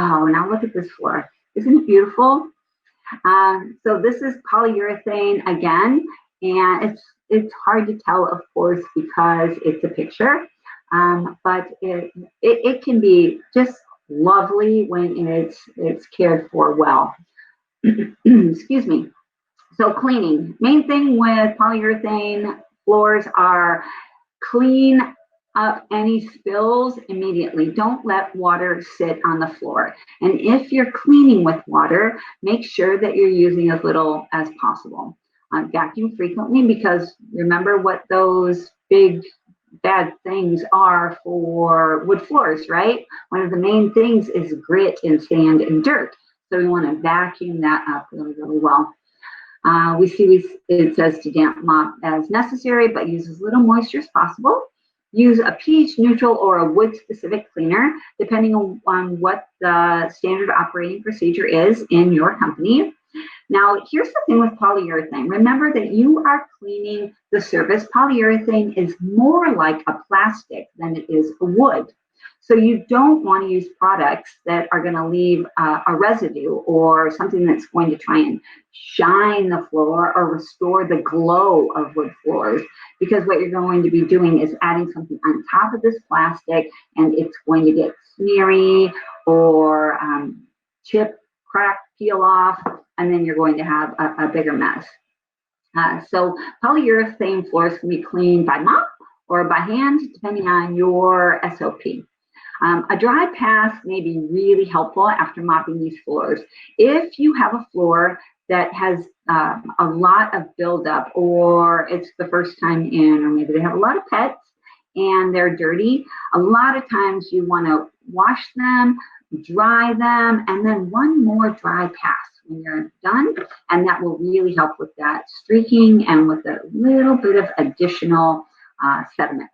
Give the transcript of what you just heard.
wow, now look at this floor. Isn't it beautiful? So this is polyurethane again, and it's hard to tell, of course, because it's a picture, but it can be just lovely when it's cared for well. Excuse me. So cleaning. Main thing with polyurethane floors are clean up any spills immediately. Don't let water sit on the floor. And if you're cleaning with water, make sure that you're using as little as possible. Vacuum frequently, because remember what those big bad things are for wood floors, right? One of the main things is grit and sand and dirt. So we want to vacuum that up really, really well. It says to damp mop as necessary, but use as little moisture as possible. Use a pH neutral or a wood specific cleaner, depending on what the standard operating procedure is in your company. Now, here's the thing with polyurethane. Remember that you are cleaning the surface. Polyurethane is more like a plastic than it is a wood. So you don't want to use products that are going to leave a residue or something that's going to try and shine the floor or restore the glow of wood floors, because what you're going to be doing is adding something on top of this plastic, and it's going to get smeary or chip, crack, peel off, and then you're going to have a bigger mess. So polyurethane floors can be cleaned by mop or by hand, depending on your SOP. A dry path may be really helpful after mopping these floors. If you have a floor that has a lot of buildup, or it's the first time in, or maybe they have a lot of pets and they're dirty, a lot of times you want to wash them, dry them, and then one more dry pass when you're done, and that will really help with that streaking and with a little bit of additional sediment.